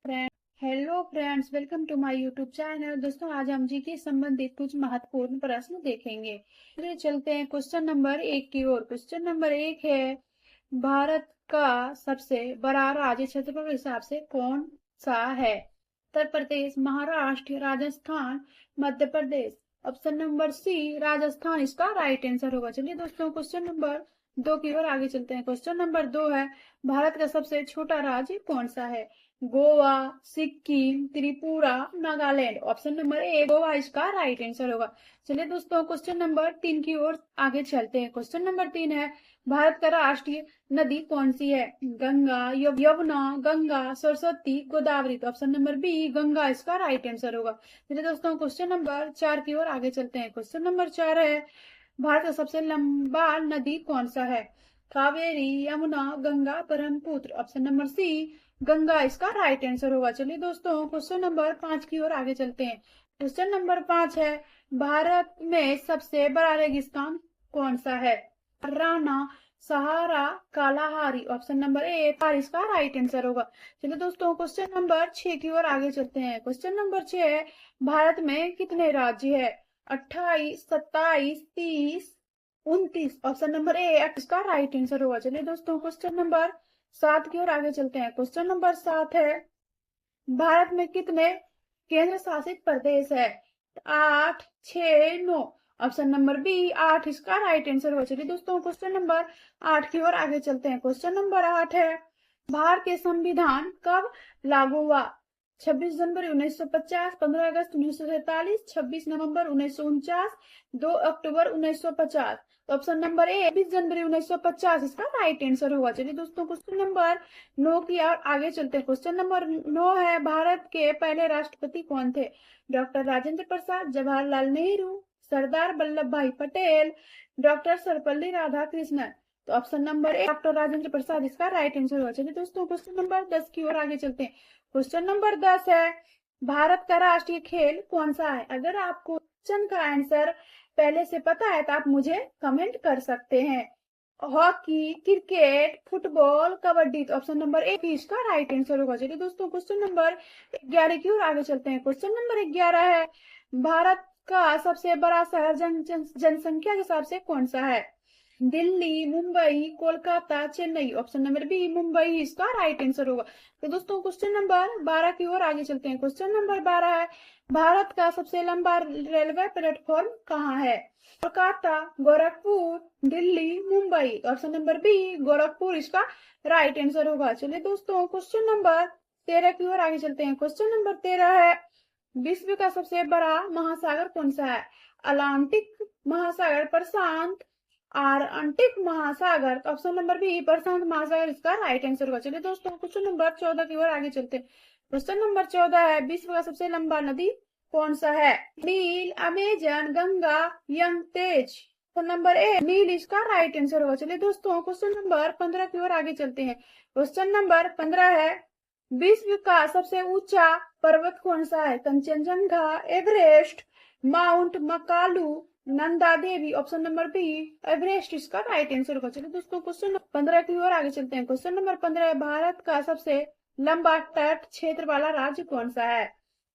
Friend hello friends, welcome to my YouTube channel. दोस्तों, आज हम जी के संबंधित कुछ महत्वपूर्ण प्रश्न देखेंगे। चलिए चलते हैं क्वेश्चन नंबर 1 की ओर। क्वेश्चन नंबर 1 है, भारत का सबसे बड़ा राज्य क्षेत्रफल के हिसाब से कौन सा है? उत्तर प्रदेश, महाराष्ट्र, राजस्थान, मध्य प्रदेश। ऑप्शन नंबर सी राजस्थान इसका राइट आंसर होगा। चलिए दोस्तों, क्वेश्चन नंबर 2 की ओर आगे चलते हैं। क्वेश्चन नंबर 2 है, भारत का सबसे छोटा राज्य कौन सा है? गोवा, सिक्किम, त्रिपुरा, नागालैंड। ऑप्शन नंबर ए गोवा इसका राइट आंसर होगा। चलिए दोस्तों, क्वेश्चन नंबर 3 की ओर आगे चलते हैं। क्वेश्चन नंबर 3 है, भारत का राष्ट्रीय नदी कौन सी है? गंगा, यमुना, गंगा, सरस्वती, गोदावरी। तो ऑप्शन नंबर बी गंगा इसका राइट आंसर होगा। चलिए दोस्तों, क्वेश्चन नंबर 4 की ओर आगे चलते हैं। क्वेश्चन नंबर 4 है, भारत का सबसे लंबा नदी कौन सा है? Kaveri, Yamuna, Ganga, Brahmaputra. Option number C Ganga इसका राइट आंसर होगा। चलिए दोस्तों, क्वेश्चन नंबर 5 की ओर आगे चलते हैं। क्वेश्चन नंबर 5 है, भारत में सबसे बड़ा रेगिस्तान कौन सा है? राना, Sahara, Kalahari. Option number A Thar इसका राइट आंसर होगा। चलिए दोस्तों, क्वेश्चन नंबर 6 की ओर आगे चलते हैं। क्वेश्चन नंबर 6 है, भारत में कितने राज्य है? 28, 27, 30, 29। ऑप्शन नंबर ए इसका राइट आंसर होगा। चलिए दोस्तों, क्वेश्चन नंबर 7 की ओर आगे चलते हैं। क्वेश्चन नंबर 7 है, भारत में कितने केंद्र शासित प्रदेश है? 8, 6, 9। ऑप्शन नंबर बी 8 इसका राइट आंसर होगा। चलिए दोस्तों, क्वेश्चन नंबर 8 की ओर आगे चलते हैं। क्वेश्चन नंबर 8 है, भारत के संविधान कब लागू हुआ? 26 जनवरी 1950, 15 अगस्त 1947, 26 नवंबर 1949, 2 अक्टूबर 1950। तो ऑप्शन नंबर ए 26 जनवरी 1950 इसका राइट आंसर होगा। चलिए दोस्तों, क्वेश्चन नंबर 9 की ओर आगे चलते हैं। क्वेश्चन नंबर 9 है, भारत के पहले राष्ट्रपति कौन थे? Doctor Rajendra Prasad, Jawaharlal Nehru, Sardar Vallabh Bhai Patel, doctor Sarvepalli Radhakrishnan. तो option number A doctor Rajendra Prasad इसका राइट आंसर होगा। चलिए दोस्तों, क्वेश्चन नंबर 10 की ओर आगे चलते हैं। क्वेश्चन नंबर 10 है, भारत का राष्ट्रीय खेल कौन सा है? अगर आपको क्वेश्चन का आंसर पहले से पता है तो आप मुझे कमेंट कर सकते हैं। Hockey, cricket, football, kabaddi. तो ऑप्शन नंबर ए भी इसका राइट आंसर होगा। चलिए दोस्तों, क्वेश्चन नंबर 11 की ओर आगे चलते हैं। क्वेश्चन नंबर 11 है, भारत का सबसे बड़ा शहर जनसंख्या के हिसाब से कौन सा है? Delhi, Mumbai, Kolkata, Chennai. Option number B Mumbai इसका राइट आंसर होगा। तो दोस्तों, क्वेश्चन नंबर 12 की ओर आगे चलते हैं। क्वेश्चन नंबर 12 है, भारत का सबसे लंबा रेलवे प्लेटफॉर्म कहाँ है? Kolkata, Gorakhpur, Delhi, Mumbai. Option number B Gorakhpur इसका राइट आंसर होगा। चलिए दोस्तों, क्वेश्चन नंबर 13 की ओर आगे चलते हैं। क्वेश्चन नंबर 13 है, विश्व का सबसे बड़ा महासागर कौन सा है? अटलांटिक महासागर, प्रशांत, आर्कटिक महासागर। ऑप्शन नंबर बी प्रशांत महासागर इसका राइट आंसर होगा। चलिए दोस्तों, क्वेश्चन नंबर 14 की ओर आगे चलते हैं। क्वेश्चन नंबर 14 है, विश्व का सबसे लंबा नदी कौन सा है? नील, Amazon, Ganga, Yangtze. Option number A नील इसका राइट आंसर होगा। चलिए दोस्तों, क्वेश्चन नंबर 15 की ओर आगे चलते हैं। क्वेश्चन नंबर 15 है, विश्व का सबसे ऊंचा पर्वत कौन सा है? Kanchenjunga, Everest, mount Makalu, Nanda Devi. Option number B Everest इसका राइट आंसर होगा। चलिए दोस्तों, क्वेश्चन 15 की ओर आगे चलते हैं। क्वेश्चन नंबर 15, भारत का सबसे लंबा तट क्षेत्र वाला राज्य कौन सा है?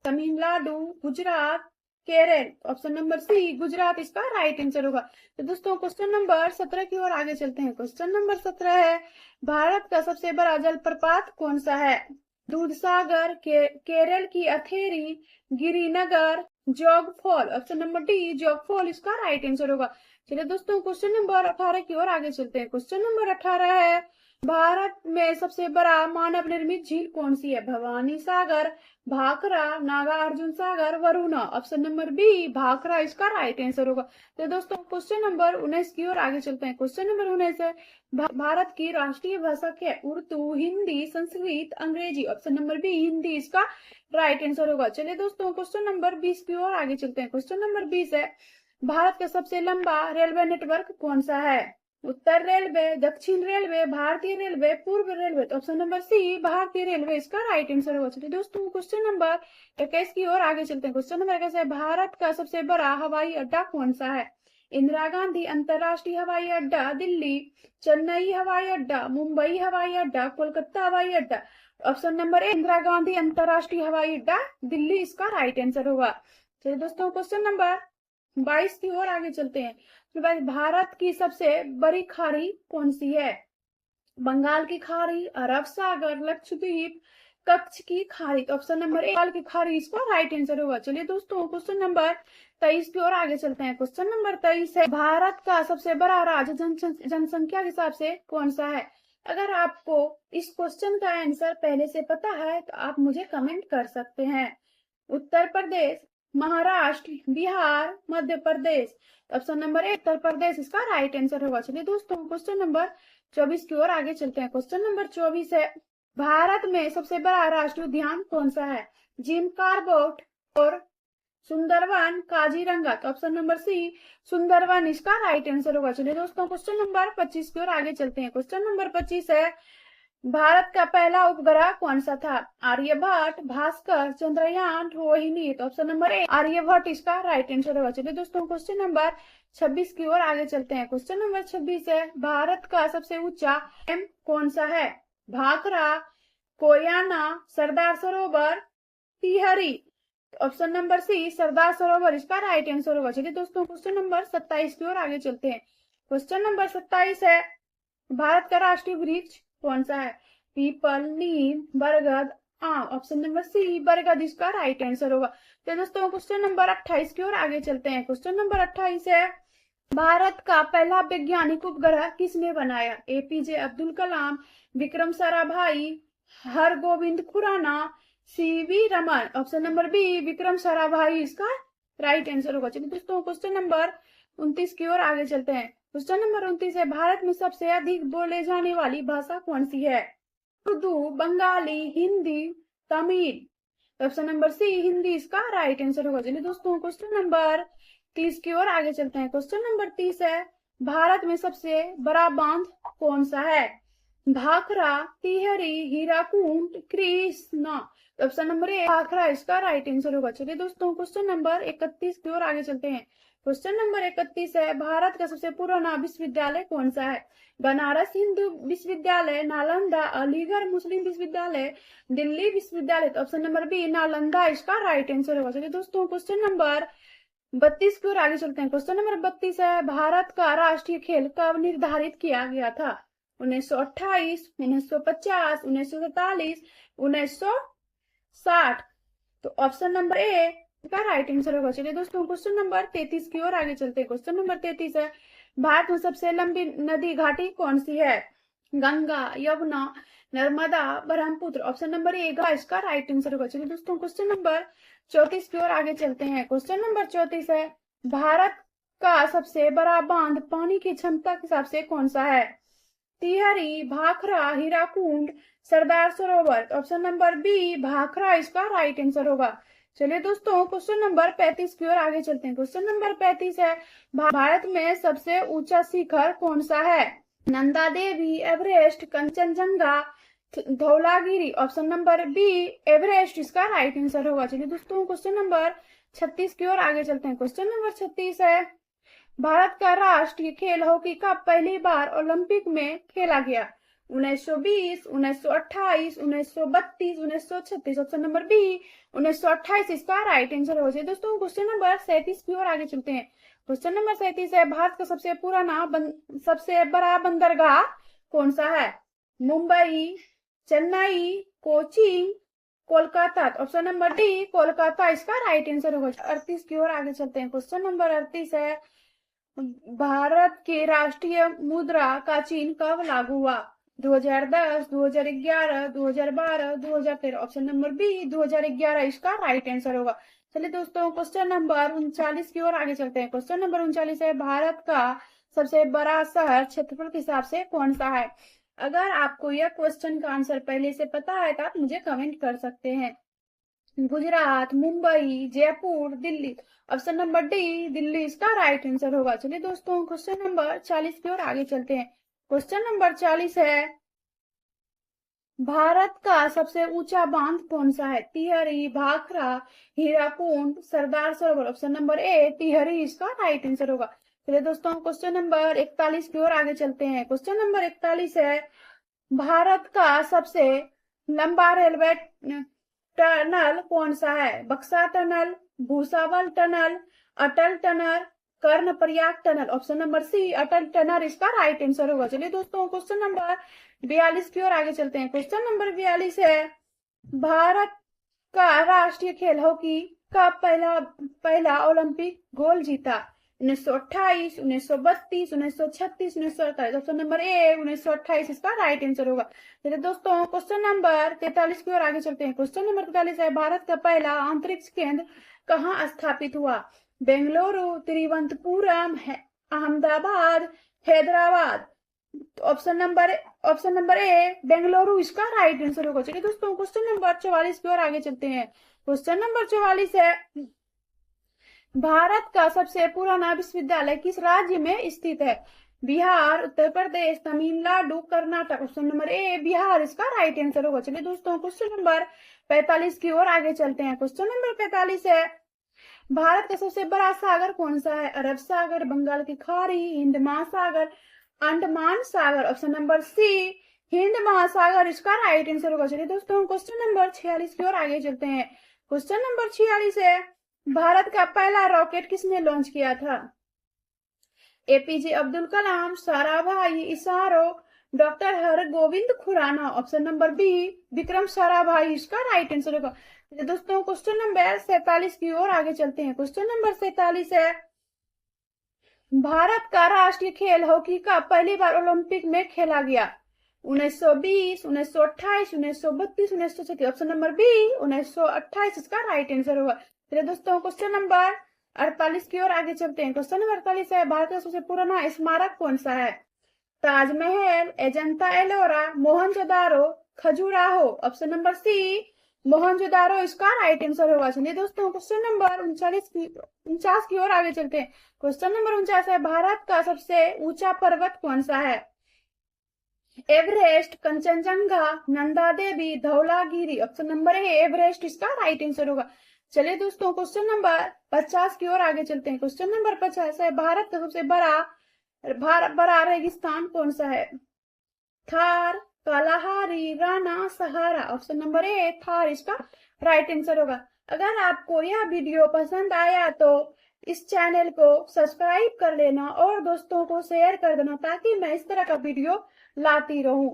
Tamil Nadu, Gujarat, Kerala. Option number C Gujarat इसका राइट आंसर होगा। तो दोस्तों, क्वेश्चन नंबर 17 की ओर आगे चलते हैं। क्वेश्चन नंबर 17 है, भारत का सबसे बड़ा जलप्रपात कौन सा है? दूध सागर, केरल की अथेरी, गिरिनगर, जोग फॉल। ऑप्शन नंबर डी जोग फॉल इसका राइट आंसर होगा। चलिए दोस्तों, क्वेश्चन नंबर 18 की ओर आगे चलते हैं। क्वेश्चन नंबर 18 है, भारत में सबसे बड़ा मानव निर्मित झील कौन सी है? Bhavani Sagar, Bhakra, Nagarjuna Sagar, Varuna. Option number B Bhakra इसका राइट आंसर होगा। तो दोस्तों, क्वेश्चन नंबर 19 की ओर आगे चलते हैं। क्वेश्चन नंबर 19 है, भारत की राष्ट्रीय भाषा क्या है? उर्दू, हिंदी, संस्कृत, अंग्रेजी। ऑप्शन नंबर बी हिंदी इसका राइट आंसर होगा। चलिए दोस्तों, क्वेश्चन नंबर 20 की ओर आगे चलते हैं। क्वेश्चन नंबर 20 है, भारत का सबसे लंबा रेलवे नेटवर्क कौन सा है? उत्तर रेलवे, दक्षिण रेलवे, भारतीय रेलवे, पूर्व रेलवे। तो ऑप्शन नंबर सी भारतीय रेलवे इसका राइट आंसर होगा। चलिए दोस्तों, क्वेश्चन नंबर 21 की ओर आगे चलते हैं। क्वेश्चन नंबर 21 है, भारत का सबसे बड़ा हवाई अड्डा कौन सा है? इंदिरा गांधी अंतरराष्ट्रीय हवाई अड्डा दिल्ली, चेन्नई हवाई अड्डा, मुंबई हवाई अड्डा, कोलकाता हवाई अड्डा। ऑप्शन नंबर ए इंदिरा गांधी अंतरराष्ट्रीय हवाई अड्डा दिल्ली इसका राइट आंसर होगा। चलिए दोस्तों क्वेश्चन नंबर 22 की ओर आगे चलते हैं। तो भारत की सबसे बड़ी खाड़ी कौन सी है? बंगाल की खाड़ी, अरब सागर, लक्षद्वीप, कच्छ की खाड़ी। तो ऑप्शन नंबर ए बंगाल की खाड़ी इसका राइट आंसर होगा। चलिए दोस्तों क्वेश्चन नंबर 23 की ओर आगे चलते हैं। क्वेश्चन नंबर 23 है, भारत का सबसे बड़ा राज्य जनसंख्या के हिसाब से कौन सा है? अगर आपको इस क्वेश्चन का आंसर पहले से पता है तो आप मुझे कमेंट कर सकते हैं। उत्तर प्रदेश, महाराष्ट्र, बिहार, मध्य प्रदेश। ऑप्शन नंबर ए उत्तर प्रदेश इसका राइट आंसर होगा। चलिए दोस्तों क्वेश्चन नंबर 24 की ओर आगे चलते हैं। क्वेश्चन नंबर 24 है, भारत में सबसे बड़ा राष्ट्रीय उद्यान कौन सा है? जिम कॉर्बेट और सुंदरवन, काजीरंगा। तो ऑप्शन नंबर सी सुंदरवन इसका राइट आंसर होगा। चलिए दोस्तों क्वेश्चन नंबर 25 की ओर आगे चलते हैं। क्वेश्चन नंबर 25 है, भारत का पहला उपग्रह कौन सा था? आर्यभट्ट, भास्कर, चंद्रयान, रोहिणी। तो ऑप्शन नंबर ए आर्यभट्ट इसका राइट आंसर होगा। चलिए दोस्तों क्वेश्चन नंबर 26 की ओर आगे चलते हैं। क्वेश्चन नंबर 26 है, भारत का सबसे ऊंचा डैम कौन सा है? भाखरा, कोयना, सरदार सरोवर, टिहरी। ऑप्शन नंबर सी सरदार सरोवर इसका राइट आंसर होगा। चलिए दोस्तों क्वेश्चन नंबर 27 की ओर आगे चलते हैं। क्वेश्चन नंबर 27 है, भारत का राष्ट्रीय वृक्ष कौन सा है? पीपल, नीम, बरगद, आम। ऑप्शन नंबर सी बरगद इसका राइट आंसर होगा। तो दोस्तों क्वेश्चन नंबर 28 की ओर आगे चलते हैं। क्वेश्चन नंबर 28 है, भारत का पहला वैज्ञानिक उपग्रह किसने बनाया? APJ Abdul Kalam, Vikram Sarabhai, Hargobind Khorana, CV Raman. Option number B Vikram Sarabhai इसका राइट आंसर होगा। चलिए दोस्तों क्वेश्चन नंबर 29 की ओर आगे चलते हैं। क्वेश्चन नंबर 29 है, भारत में सबसे अधिक बोले जाने वाली भाषा कौन सी है? Urdu, Bengali, Hindi, Tamil. Option number C Hindi इसका राइट आंसर होगा। चलिए दोस्तों क्वेश्चन नंबर 30 की ओर आगे चलते हैं। क्वेश्चन नंबर 30 है, भारत में सबसे बड़ा बांध कौन सा है? भाखरा, टिहरी, हीराकुंड, कृष्णा। ऑप्शन नंबर ए भाखरा इसका राइट आंसर होगा। चलिए दोस्तों क्वेश्चन नंबर 31 की ओर आगे चलते हैं। क्वेश्चन नंबर 31 है, भारत का सबसे पुराना विश्वविद्यालय कौन सा है? बनारस हिंदू विश्वविद्यालय, नालंदा, अलीगढ़ मुस्लिम विश्वविद्यालय, दिल्ली विश्वविद्यालय। तो ऑप्शन नंबर बी नालंदा इसका राइट आंसर होगा। चलिए दोस्तों क्वेश्चन नंबर 32 की ओर आगे चलते हैं। क्वेश्चन नंबर 32 है, भारत का राष्ट्रीय खेल कब निर्धारित किया गया था? 1928, 1950, 1947, 1960। तो ऑप्शन नंबर ए का राइट आंसर होगा। चलिए दोस्तों क्वेश्चन नंबर 33 की ओर आगे चलते हैं। क्वेश्चन नंबर 33 है, भारत में सबसे लंबी नदी घाटी कौन सी है? गंगा, यमुना, नर्मदा, ब्रह्मपुत्र। ऑप्शन नंबर ए इसका राइट आंसर होगा। चलिए दोस्तों क्वेश्चन नंबर 34 की ओर आगे चलते हैं। क्वेश्चन नंबर 34 है, भारत का सबसे बड़ा बांध पानी की क्षमता के हिसाब से कौन सा है? Tehri, Bhakra, Hirakud, Sardar Sarovar. Option number B Bhakra इसका राइट आंसर होगा। चलिए दोस्तों क्वेश्चन नंबर 35 की ओर आगे चलते हैं। क्वेश्चन नंबर 35 है, भारत में सबसे ऊंचा शिखर कौन सा है? Nanda Devi, Everest, Kangchenjunga, Dhaulagiri. Option number B Everest इसका राइट आंसर होगा। चलिए दोस्तों क्वेश्चन नंबर 36 की ओर आगे चलते हैं। क्वेश्चन नंबर 36 है, भारत का राष्ट्रीय खेल हॉकी कब पहली बार ओलंपिक में खेला गया? 1920, 1928, 1932, 1936। ऑप्शन नंबर बी 1928 इसका राइट आंसर हो जाए। दोस्तों क्वेश्चन नंबर 37 की ओर आगे चलते हैं। क्वेश्चन नंबर 37 है, भारत का सबसे बड़ा बंदरगाह कौन सा है? Mumbai, Chennai, Cochin, Kolkata. Option number D Kolkata इसका राइट आंसर होगा। 38 की ओर आगे चलते हैं। क्वेश्चन नंबर 38 है, भारत के राष्ट्रीय मुद्रा का चिन्ह कब लागू हुआ? 2010, 2011, 2012, 2013। ऑप्शन नंबर बी 2011 इसका राइट आंसर होगा। चलिए दोस्तों क्वेश्चन नंबर 39 की ओर आगे चलते हैं। क्वेश्चन नंबर 39 है, भारत का सबसे बड़ा शहर क्षेत्रफल के हिसाब से कौन सा है? अगर आपको यह क्वेश्चन का आंसर पहले से पता है तो आप मुझे कमेंट कर सकते हैं। Gujarat, Mumbai, Jaipur, Delhi. Option number D Delhi इसका राइट आंसर होगा। चलिए दोस्तों क्वेश्चन नंबर 40 की ओर आगे चलते हैं। क्वेश्चन नंबर 40 है, भारत का सबसे ऊंचा बांध कौन सा है? टिहरी, भाखरा, हीराकुंड, सरदार सरोवर। ऑप्शन नंबर ए टिहरी इसका राइट आंसर होगा। चलिए दोस्तों क्वेश्चन नंबर 41 की ओर आगे चलते हैं। क्वेश्चन नंबर 41 है, भारत का सबसे लंबा रेलवे टनल कौन सा है? Baksa tunnel, Bhusawal tunnel, Atal tunnel, Karnaprayag tunnel. Option number C Atal tunnel इसका राइट आंसर होगा। चलिए दोस्तों क्वेश्चन नंबर 42 की ओर आगे चलते हैं। क्वेश्चन नंबर 42 है, भारत का राष्ट्रीय खेल हॉकी का पहला ओलंपिक गोल्ड जीता? 1928, 1932, 1936, 1948। ऑप्शन नंबर ए 1928 इसका राइट आंसर होगा। चलिए दोस्तों क्वेश्चन नंबर 43 की ओर आगे चलते हैं। क्वेश्चन नंबर 43 है, भारत का पहला अंतरिक्ष केंद्र कहाँ स्थापित हुआ? बेंगलुरु, तिरुवनंतपुरम, अहमदाबाद, हैदराबाद। ऑप्शन नंबर ए बेंगलुरु इसका राइट आंसर होगा। चलिए दोस्तों क्वेश्चन नंबर 44 की ओर आगे चलते हैं। क्वेश्चन नंबर 44 है, भारत का सबसे पुराना विश्वविद्यालय किस राज्य में स्थित है? Bihar, Uttar Pradesh, Tamil Nadu, Karnataka. Option number A Bihar इसका राइट आंसर होगा। चलिए दोस्तों क्वेश्चन नंबर 45 की ओर आगे चलते हैं। क्वेश्चन नंबर 45 है, भारत का सबसे बड़ा सागर कौन सा है? अरब सागर, बंगाल की खाड़ी, हिंद महासागर, अंडमान सागर। ऑप्शन नंबर सी हिंद महासागर इसका राइट आंसर होगा। चलिए दोस्तों क्वेश्चन नंबर 46 की ओर आगे चलते हैं। क्वेश्चन नंबर 46 है, भारत का पहला रॉकेट किसने लॉन्च किया था? APJ Abdul Kalam, Sarabhai ISRO, doctor Hargobind Khorana. Option number B Vikram Sarabhai इसका राइट आंसर होगा। दोस्तों क्वेश्चन नंबर 47 की ओर आगे चलते हैं। क्वेश्चन नंबर 47 है, भारत का राष्ट्रीय खेल हॉकी का पहली बार ओलंपिक में खेला गया? 1920, 1928, 1932, 1936। ऑप्शन नंबर बी 1928 इसका राइट आंसर होगा। चलिए दोस्तों क्वेश्चन नंबर 48 की ओर आगे चलते हैं। क्वेश्चन नंबर 48 है, भारत का सबसे पुराना स्मारक कौन सा है? Taj Mahal, Ajanta Ellora, Mohenjodaro, Khajuraho. Option number C Mohenjodaro इसका राइट आंसर होगा। चलिए दोस्तों क्वेश्चन नंबर 49 की ओर आगे चलते हैं। क्वेश्चन नंबर 49 है, भारत का सबसे ऊंचा पर्वत कौन सा है? Everest, Kanchenjunga, Nanda Devi, Dhaulagiri. Option number ए एवरेस्ट इसका राइट आंसर होगा। चलिए दोस्तों क्वेश्चन नंबर 50 की ओर आगे चलते हैं। क्वेश्चन नंबर 50 है, भारत का सबसे बड़ा रेगिस्तान कौन सा है? Thar, Kalahari, Rana, Sahara. Option number A Thar इसका राइट आंसर होगा। अगर आपको यह वीडियो पसंद आया तो इस चैनल को सब्सक्राइब कर लेना और दोस्तों को शेयर कर देना ताकि मैं इस तरह का वीडियो लाती रहूं।